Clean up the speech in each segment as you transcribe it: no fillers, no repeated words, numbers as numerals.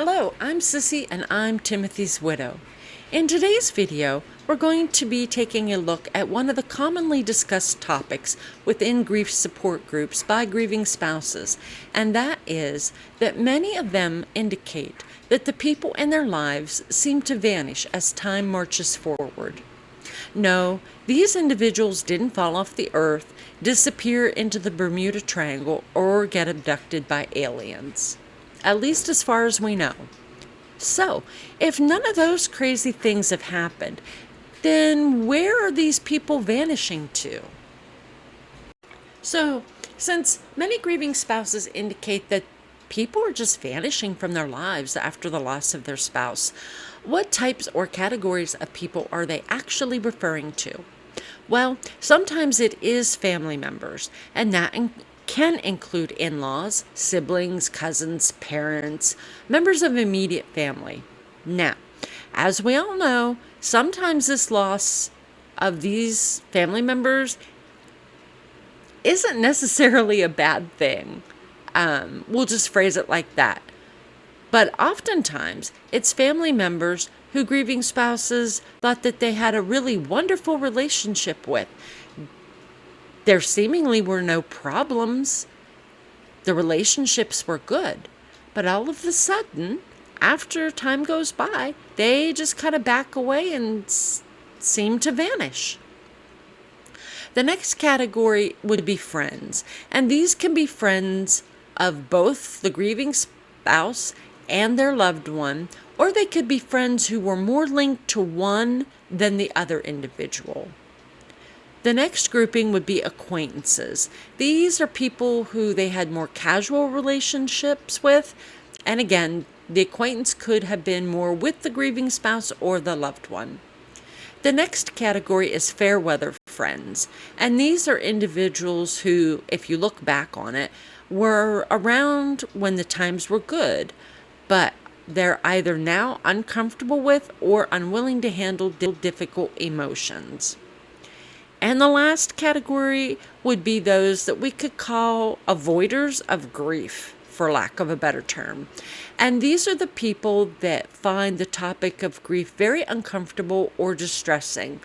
Hello, I'm Sissy and I'm Timothy's widow. In today's video, we're going to be taking a look at one of the commonly discussed topics within grief support groups by grieving spouses, and that is that many of them indicate that the people in their lives seem to vanish as time marches forward. No, these individuals didn't fall off the earth, disappear into the Bermuda Triangle, or get abducted by aliens. At least as far as we know. So, if none of those crazy things have happened, then where are these people vanishing to? So, since many grieving spouses indicate that people are just vanishing from their lives after the loss of their spouse, what types or categories of people are they actually referring to? Well, sometimes it is family members, and that can include in-laws, siblings, cousins, parents, members of immediate family. Now, as we all know, sometimes this loss of these family members isn't necessarily a bad thing. We'll just phrase it like that. But oftentimes, it's family members who grieving spouses thought that they had a really wonderful relationship with. There seemingly were no problems. The relationships were good. But all of a sudden, after time goes by, they just kind of back away and seem to vanish. The next category would be friends. And these can be friends of both the grieving spouse and their loved one, or they could be friends who were more linked to one than the other individual. The next grouping would be acquaintances. These are people who they had more casual relationships with, and again, the acquaintance could have been more with the grieving spouse or the loved one. The next category is fair weather friends, and these are individuals who, if you look back on it, were around when the times were good, but they're either now uncomfortable with or unwilling to handle difficult emotions. And the last category would be those that we could call avoiders of grief, for lack of a better term. And these are the people that find the topic of grief very uncomfortable or distressing.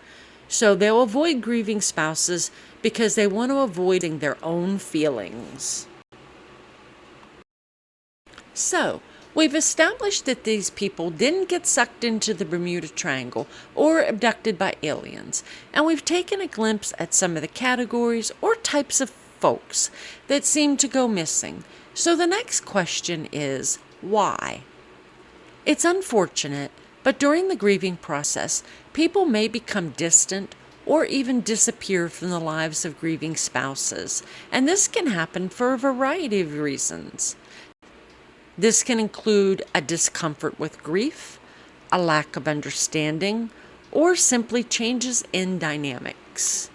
So they'll avoid grieving spouses because they want to avoid their own feelings. So, we've established that these people didn't get sucked into the Bermuda Triangle or abducted by aliens, and we've taken a glimpse at some of the categories or types of folks that seem to go missing. So the next question is, why? It's unfortunate, but during the grieving process, people may become distant or even disappear from the lives of grieving spouses, and this can happen for a variety of reasons. This can include a discomfort with grief, a lack of understanding, or simply changes in dynamics.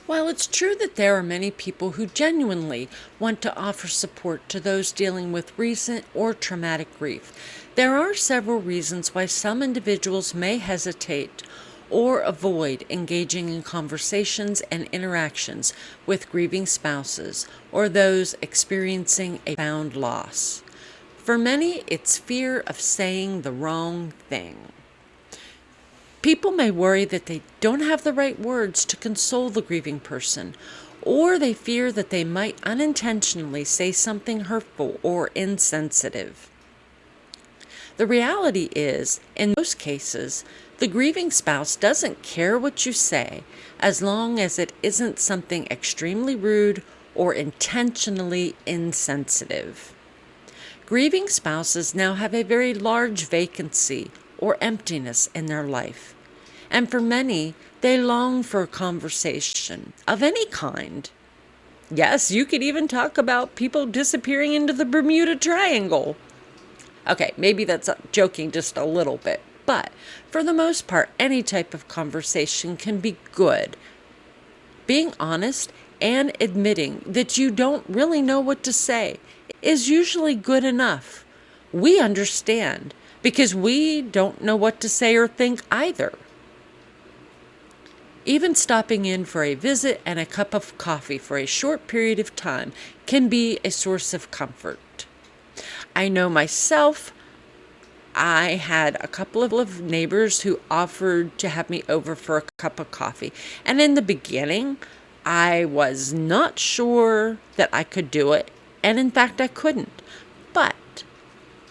While it's true that there are many people who genuinely want to offer support to those dealing with recent or traumatic grief, there are several reasons why some individuals may hesitate or avoid engaging in conversations and interactions with grieving spouses or those experiencing a profound loss. For many, it's fear of saying the wrong thing. People may worry that they don't have the right words to console the grieving person, or they fear that they might unintentionally say something hurtful or insensitive. The reality is, in most cases, the grieving spouse doesn't care what you say as long as it isn't something extremely rude or intentionally insensitive. Grieving spouses now have a very large vacancy or emptiness in their life, and for many, they long for a conversation of any kind. Yes, you could even talk about people disappearing into the Bermuda Triangle. Okay, maybe that's joking just a little bit. But for the most part, any type of conversation can be good. Being honest and admitting that you don't really know what to say is usually good enough. We understand because we don't know what to say or think either. Even stopping in for a visit and a cup of coffee for a short period of time can be a source of comfort. I know myself, I had a couple of neighbors who offered to have me over for a cup of coffee. And in the beginning, I was not sure that I could do it. And in fact, I couldn't. But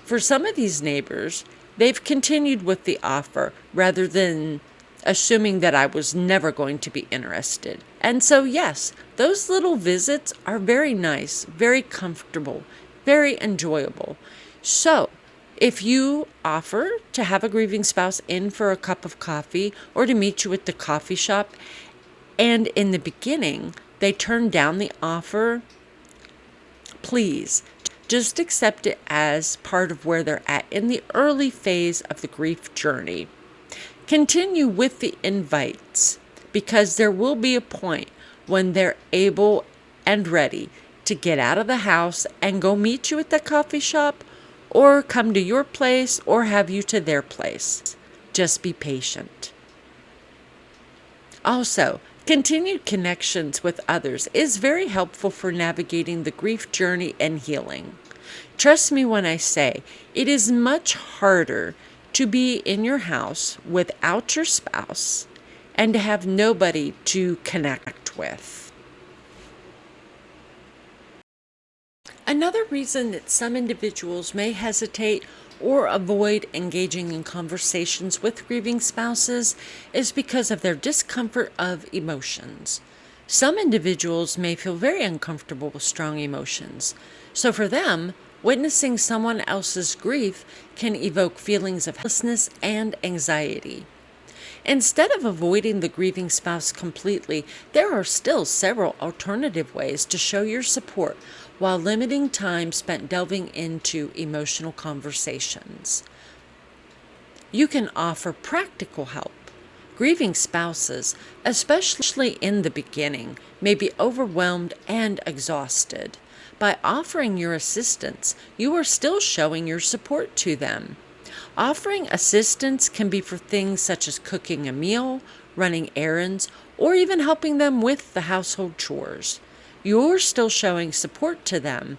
for some of these neighbors, they've continued with the offer rather than assuming that I was never going to be interested. And so, yes, those little visits are very nice, very comfortable, very enjoyable. So, if you offer to have a grieving spouse in for a cup of coffee or to meet you at the coffee shop, and in the beginning they turn down the offer, please just accept it as part of where they're at in the early phase of the grief journey. Continue with the invites because there will be a point when they're able and ready to get out of the house and go meet you at the coffee shop or come to your place or have you to their place. Just be patient. Also, continued connections with others is very helpful for navigating the grief journey and healing. Trust me when I say it is much harder to be in your house without your spouse and to have nobody to connect with. Another reason that some individuals may hesitate or avoid engaging in conversations with grieving spouses is because of their discomfort of emotions. Some individuals may feel very uncomfortable with strong emotions. So for them, witnessing someone else's grief can evoke feelings of helplessness and anxiety. Instead of avoiding the grieving spouse completely, there are still several alternative ways to show your support while limiting time spent delving into emotional conversations. You can offer practical help. Grieving spouses, especially in the beginning, may be overwhelmed and exhausted. By offering your assistance, you are still showing your support to them. Offering assistance can be for things such as cooking a meal, running errands, or even helping them with the household chores. You're still showing support to them,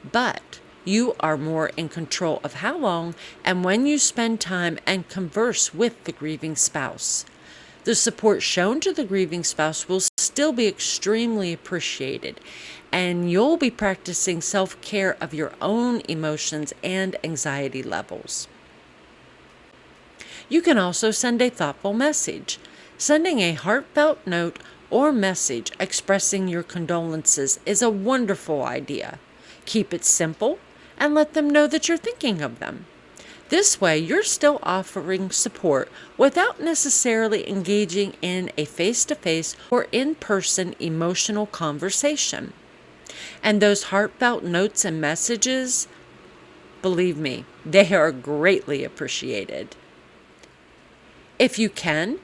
but you are more in control of how long and when you spend time and converse with the grieving spouse. The support shown to the grieving spouse will still be extremely appreciated, and you'll be practicing self-care of your own emotions and anxiety levels. You can also send a thoughtful message. Sending a heartfelt note or message expressing your condolences is a wonderful idea. Keep it simple and let them know that you're thinking of them. This way, you're still offering support without necessarily engaging in a face-to-face or in-person emotional conversation. And those heartfelt notes and messages, believe me, they are greatly appreciated. If you can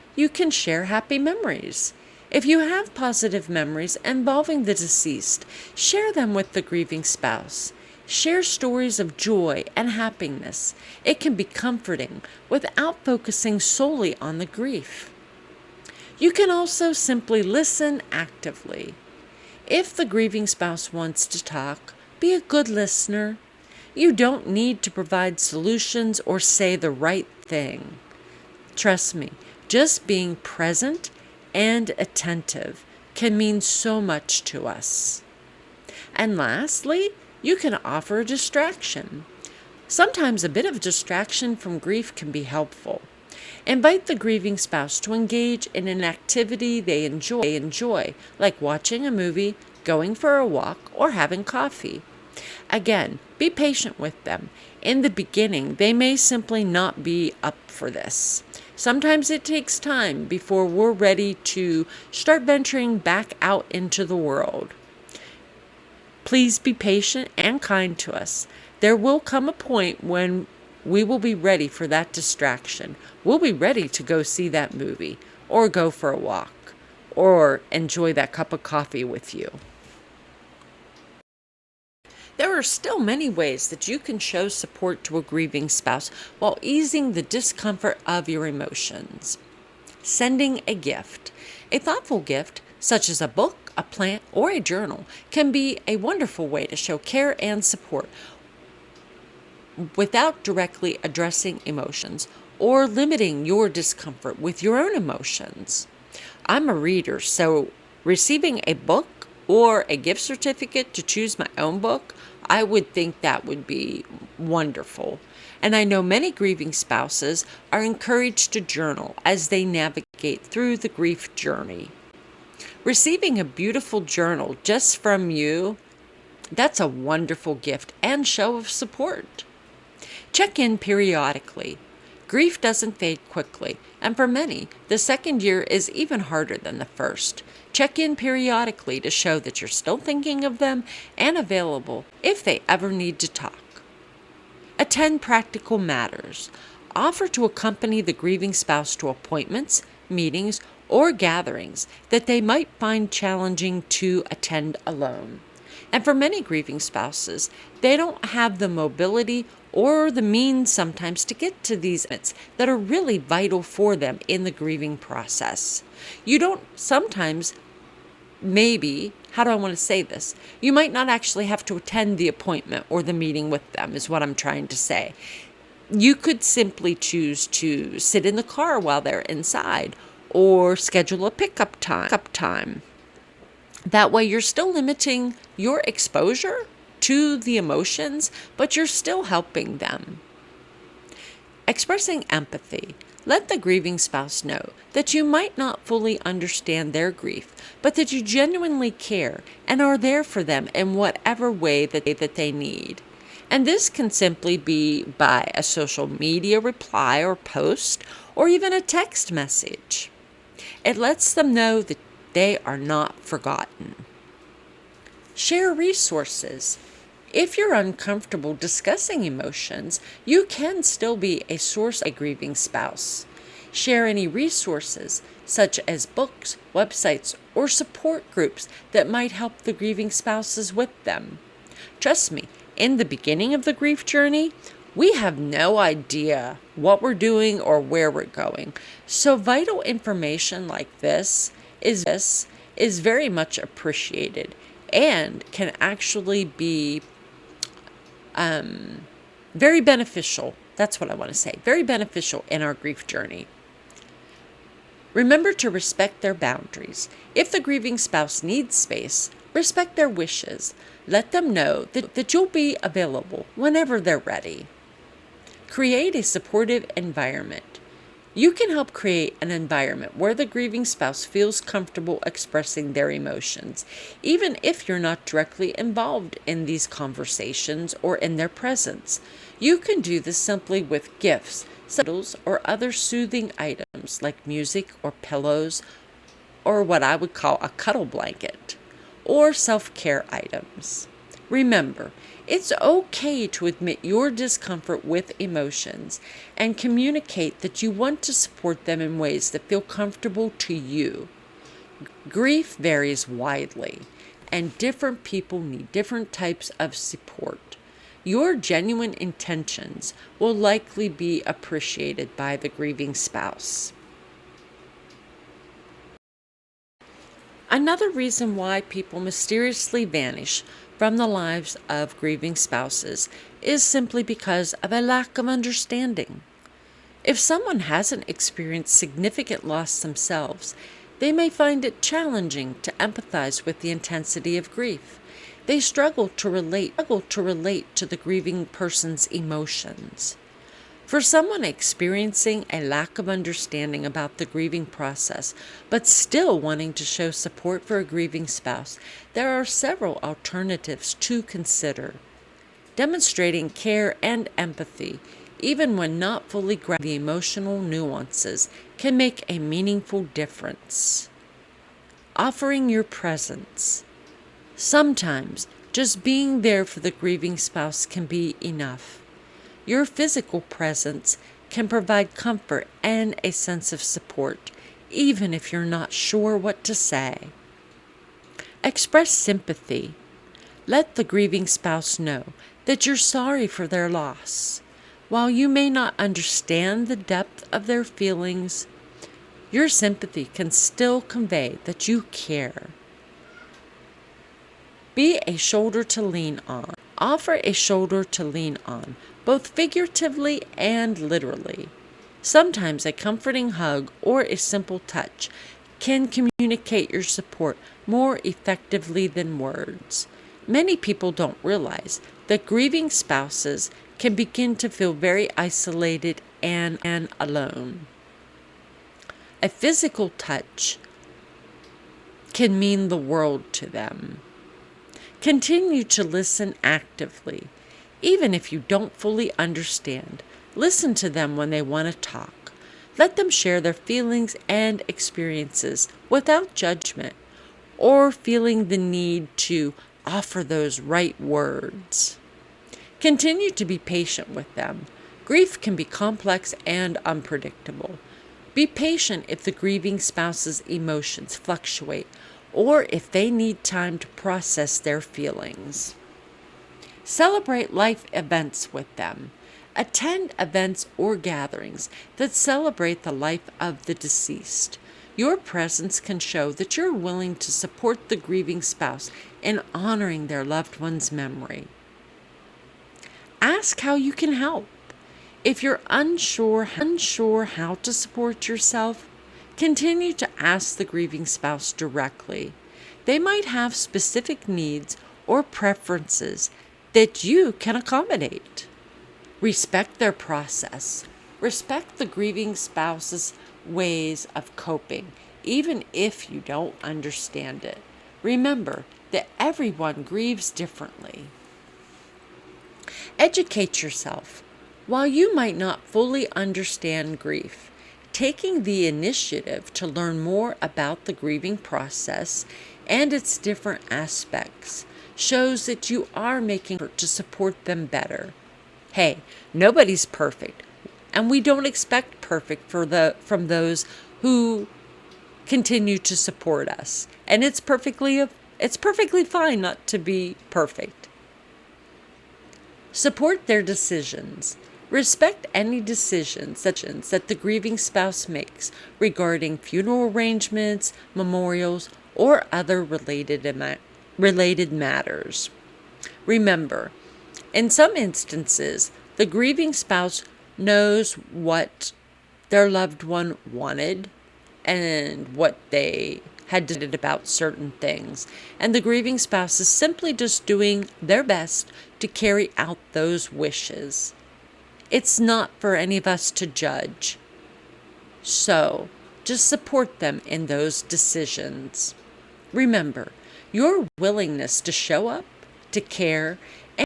share happy memories. If you have positive memories involving the deceased, share them with the grieving spouse. Share stories of joy and happiness. It can be comforting without focusing solely on the grief. You can also simply listen actively. If the grieving spouse wants to talk, be a good listener. You don't need to provide solutions or say the right thing. Trust me, just being present and attentive can mean so much to us. And lastly, you can offer a distraction. Sometimes a bit of distraction from grief can be helpful. Invite the grieving spouse to engage in an activity they enjoy, like watching a movie, going for a walk, or having coffee. Again, be patient with them. In the beginning, they may simply not be up for this. Sometimes it takes time before we're ready to start venturing back out into the world. Please be patient and kind to us. There will come a point when we will be ready for that distraction. We'll be ready to go see that movie, or go for a walk, or enjoy that cup of coffee with you. There are still many ways that you can show support to a grieving spouse while easing the discomfort of your emotions. Sending a gift. A thoughtful gift, such as a book, a plant, or a journal, can be a wonderful way to show care and support. without directly addressing emotions or limiting your discomfort with your own emotions. I'm a reader, so receiving a book or a gift certificate to choose my own book, I would think that would be wonderful. And I know many grieving spouses are encouraged to journal as they navigate through the grief journey. Receiving a beautiful journal just from you, that's a wonderful gift and show of support. Check in periodically. Grief doesn't fade quickly, and for many, the second year is even harder than the first. Check in periodically to show that you're still thinking of them and available if they ever need to talk. Attend practical matters. Offer to accompany the grieving spouse to appointments, meetings, or gatherings that they might find challenging to attend alone. And for many grieving spouses, they don't have the mobility or the means sometimes to get to these events that are really vital for them in the grieving process. You don't sometimes, maybe, how do I want to say this? You might not actually have to attend the appointment or the meeting with them, is what I'm trying to say. You could simply choose to sit in the car while they're inside or schedule a pickup time. That way you're still limiting your exposure to the emotions, but you're still helping them. Expressing empathy. Let the grieving spouse know that you might not fully understand their grief, but that you genuinely care and are there for them in whatever way that they need. And this can simply be by a social media reply or post, or even a text message. It lets them know that they are not forgotten. Share resources. If you're uncomfortable discussing emotions, you can still be a source of a grieving spouse. Share any resources, such as books, websites, or support groups that might help the grieving spouses with them. Trust me, in the beginning of the grief journey, we have no idea what we're doing or where we're going. So vital information like this is very much appreciated and can actually be very beneficial. That's what I want to say. Very beneficial in our grief journey. Remember to respect their boundaries. If the grieving spouse needs space, respect their wishes. Let them know that you'll be available whenever they're ready. Create a supportive environment. You can help create an environment where the grieving spouse feels comfortable expressing their emotions, even if you're not directly involved in these conversations or in their presence. You can do this simply with gifts, candles, or other soothing items like music or pillows, or what I would call a cuddle blanket, or self-care items. Remember, it's okay to admit your discomfort with emotions and communicate that you want to support them in ways that feel comfortable to you. Grief varies widely, and different people need different types of support. Your genuine intentions will likely be appreciated by the grieving spouse. Another reason why people mysteriously vanish from the lives of grieving spouses is simply because of a lack of understanding. If someone hasn't experienced significant loss themselves, they may find it challenging to empathize with the intensity of grief. They struggle to relate to the grieving person's emotions. For someone experiencing a lack of understanding about the grieving process, but still wanting to show support for a grieving spouse, there are several alternatives to consider. Demonstrating care and empathy, even when not fully grasping the emotional nuances, can make a meaningful difference. Offering your presence. Sometimes, just being there for the grieving spouse can be enough. Your physical presence can provide comfort and a sense of support, even if you're not sure what to say. Express sympathy. Let the grieving spouse know that you're sorry for their loss. While you may not understand the depth of their feelings, your sympathy can still convey that you care. Be a shoulder to lean on. Offer a shoulder to lean on, both figuratively and literally. Sometimes a comforting hug or a simple touch can communicate your support more effectively than words. Many people don't realize that grieving spouses can begin to feel very isolated and alone. A physical touch can mean the world to them. Continue to listen actively. Even if you don't fully understand, listen to them when they want to talk. Let them share their feelings and experiences without judgment or feeling the need to offer those right words. Continue to be patient with them. Grief can be complex and unpredictable. Be patient if the grieving spouse's emotions fluctuate or if they need time to process their feelings. Celebrate life events with them. Attend events or gatherings that celebrate the life of the deceased. Your presence can show that you're willing to support the grieving spouse in honoring their loved one's memory. Ask how you can help. If you're unsure how to support yourself, continue to ask the grieving spouse directly. They might have specific needs or preferences that you can accommodate. Respect their process. Respect the grieving spouse's ways of coping, even if you don't understand it. Remember that everyone grieves differently. Educate yourself. While you might not fully understand grief, taking the initiative to learn more about the grieving process and its different aspects shows that you are making effort to support them better. Hey, nobody's perfect, and we don't expect perfect from those who continue to support us. And it's perfectly fine not to be perfect. Support their decisions. Respect any decisions that the grieving spouse makes regarding funeral arrangements, memorials, or other related matters. Remember, in some instances, the grieving spouse knows what their loved one wanted and what they had decided about certain things, and the grieving spouse is simply just doing their best to carry out those wishes. It's not for any of us to judge. So, just support them in those decisions. Remember, your willingness to show up, to care,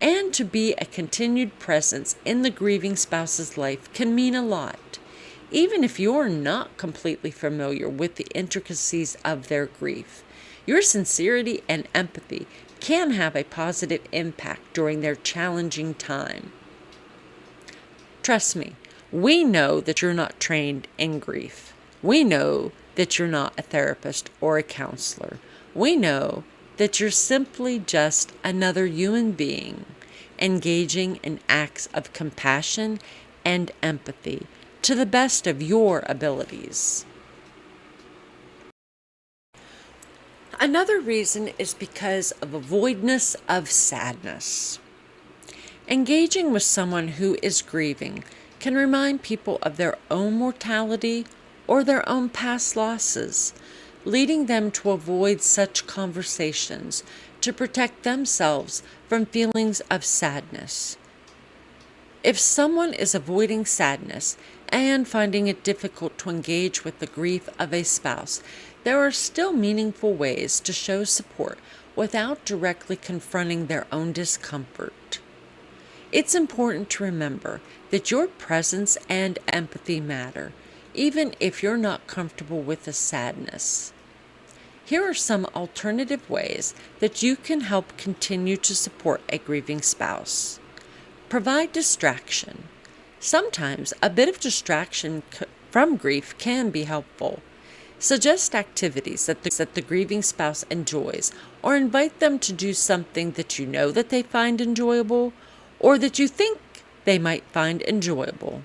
and to be a continued presence in the grieving spouse's life can mean a lot, even if you're not completely familiar with the intricacies of their grief. Your sincerity and empathy can have a positive impact during their challenging time. Trust me, we know that you're not trained in grief. We know that you're not a therapist or a counselor. We know that you're simply just another human being engaging in acts of compassion and empathy to the best of your abilities. Another reason is because of avoidance of sadness. Engaging with someone who is grieving can remind people of their own mortality or their own past losses, leading them to avoid such conversations to protect themselves from feelings of sadness. If someone is avoiding sadness and finding it difficult to engage with the grief of a spouse, there are still meaningful ways to show support without directly confronting their own discomfort. It's important to remember that your presence and empathy matter, even if you're not comfortable with the sadness. Here are some alternative ways that you can help continue to support a grieving spouse. Provide distraction. Sometimes a bit of distraction from grief can be helpful. Suggest activities that the grieving spouse enjoys, or invite them to do something that you know that they find enjoyable, or that you think they might find enjoyable.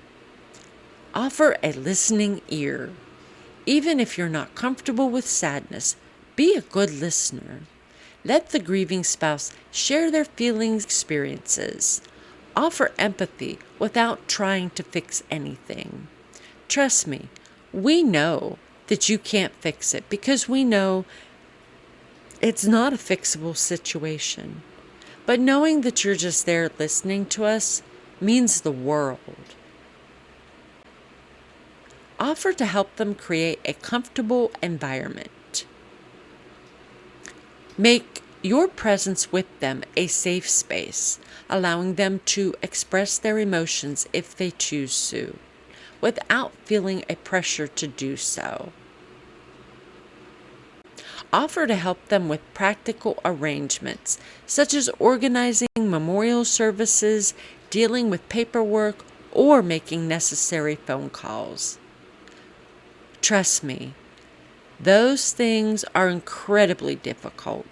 Offer a listening ear. Even if you're not comfortable with sadness, be a good listener. Let the grieving spouse share their feelings, experiences. Offer empathy without trying to fix anything. Trust me, we know that you can't fix it because we know it's not a fixable situation. But knowing that you're just there listening to us means the world. Offer to help them create a comfortable environment. Make your presence with them a safe space, allowing them to express their emotions if they choose to, without feeling a pressure to do so. Offer to help them with practical arrangements, such as organizing memorial services, dealing with paperwork, or making necessary phone calls. Trust me, those things are incredibly difficult.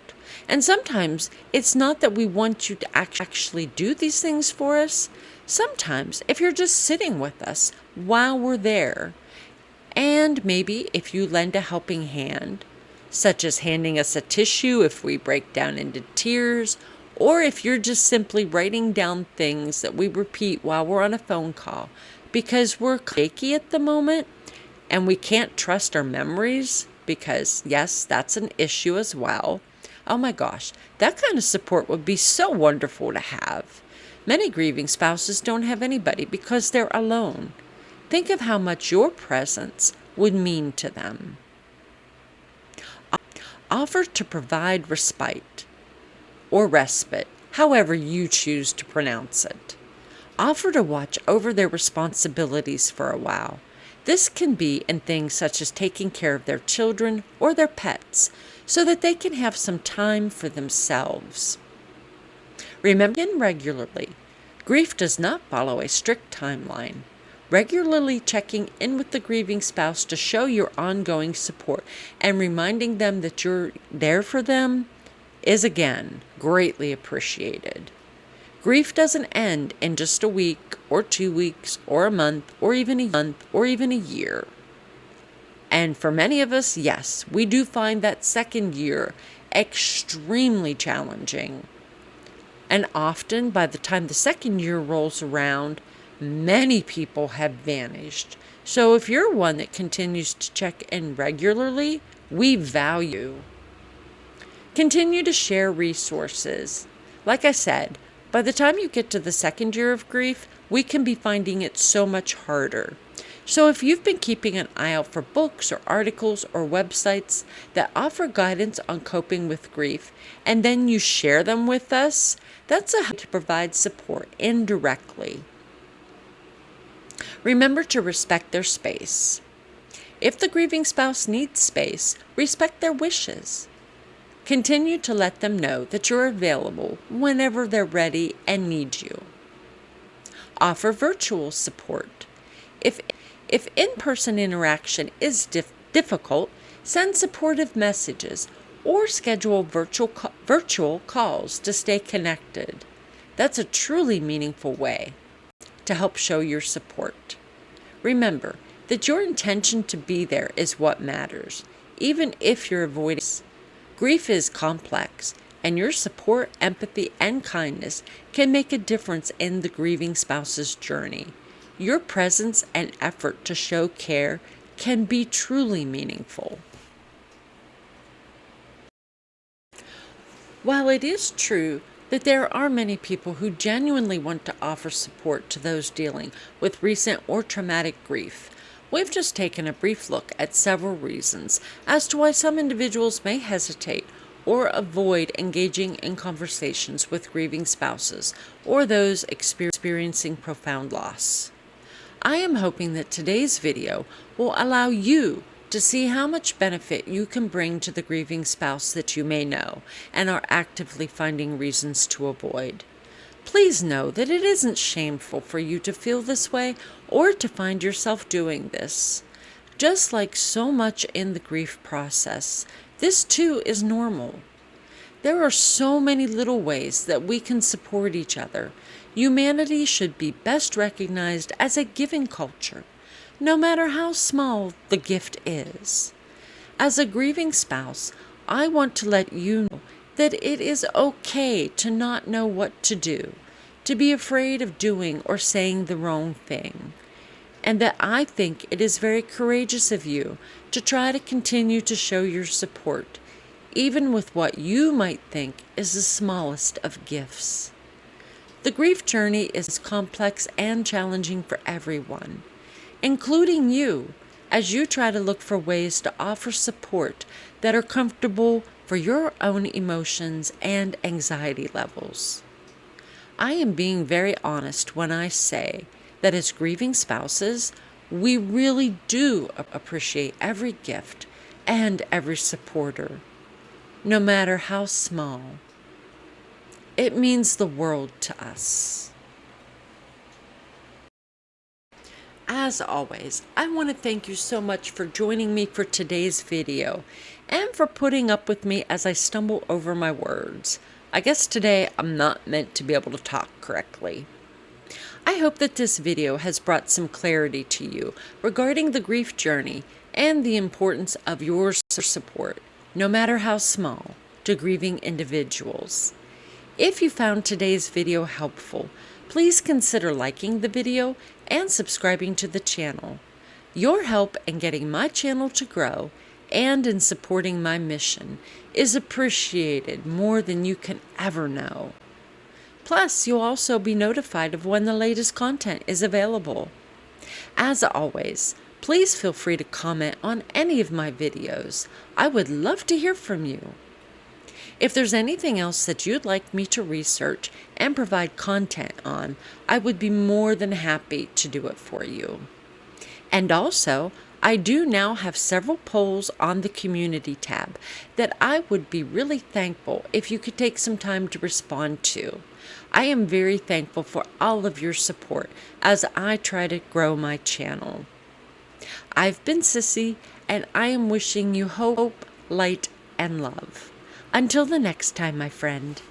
And sometimes it's not that we want you to actually do these things for us. Sometimes if you're just sitting with us while we're there, and maybe if you lend a helping hand, such as handing us a tissue if we break down into tears, or if you're just simply writing down things that we repeat while we're on a phone call because we're shaky at the moment and we can't trust our memories because, yes, that's an issue as well. Oh my gosh, that kind of support would be so wonderful to have. Many grieving spouses don't have anybody because they're alone. Think of how much your presence would mean to them. Offer to provide respite or respite, however you choose to pronounce it. Offer to watch over their responsibilities for a while. This can be in things such as taking care of their children or their pets, so that they can have some time for themselves. Remember regularly, grief does not follow a strict timeline. Regularly checking in with the grieving spouse to show your ongoing support and reminding them that you're there for them is again greatly appreciated. Grief doesn't end in just a week or 2 weeks or a month or even a year. And for many of us, yes, we do find that second year extremely challenging. And often by the time the second year rolls around, many people have vanished. So if you're one that continues to check in regularly, we value. Continue to share resources. Like I said, by the time you get to the second year of grief, we can be finding it so much harder. So if you've been keeping an eye out for books or articles or websites that offer guidance on coping with grief, and then you share them with us, that's a way to provide support indirectly. Remember to respect their space. If the grieving spouse needs space, respect their wishes. Continue to let them know that you're available whenever they're ready and need you. Offer virtual support. If in-person interaction is difficult, send supportive messages or schedule virtual calls to stay connected. That's a truly meaningful way to help show your support. Remember that your intention to be there is what matters, even if you're avoiding. Grief is complex, and your support, empathy, and kindness can make a difference in the grieving spouse's journey. Your presence and effort to show care can be truly meaningful. While it is true that there are many people who genuinely want to offer support to those dealing with recent or traumatic grief, we've just taken a brief look at several reasons as to why some individuals may hesitate or avoid engaging in conversations with grieving spouses or those experiencing profound loss. I am hoping that today's video will allow you to see how much benefit you can bring to the grieving spouse that you may know and are actively finding reasons to avoid. Please know that it isn't shameful for you to feel this way or to find yourself doing this. Just like so much in the grief process, this too is normal. There are so many little ways that we can support each other. Humanity should be best recognized as a giving culture, no matter how small the gift is. As a grieving spouse, I want to let you know that it is okay to not know what to do, to be afraid of doing or saying the wrong thing, and that I think it is very courageous of you to try to continue to show your support, even with what you might think is the smallest of gifts. The grief journey is complex and challenging for everyone, including you, as you try to look for ways to offer support that are comfortable for your own emotions and anxiety levels. I am being very honest when I say that as grieving spouses, we really do appreciate every gift and every supporter, no matter how small. It means the world to us. As always, I want to thank you so much for joining me for today's video and for putting up with me as I stumble over my words. I guess today I'm not meant to be able to talk correctly. I hope that this video has brought some clarity to you regarding the grief journey and the importance of your support, no matter how small, to grieving individuals. If you found today's video helpful, please consider liking the video and subscribing to the channel. Your help in getting my channel to grow and in supporting my mission is appreciated more than you can ever know. Plus, you'll also be notified of when the latest content is available. As always, please feel free to comment on any of my videos. I would love to hear from you. If there's anything else that you'd like me to research and provide content on, I would be more than happy to do it for you. And also, I do now have several polls on the community tab that I would be really thankful if you could take some time to respond to. I am very thankful for all of your support as I try to grow my channel. I've been Sissy, and I am wishing you hope, light, and love. Until the next time, my friend.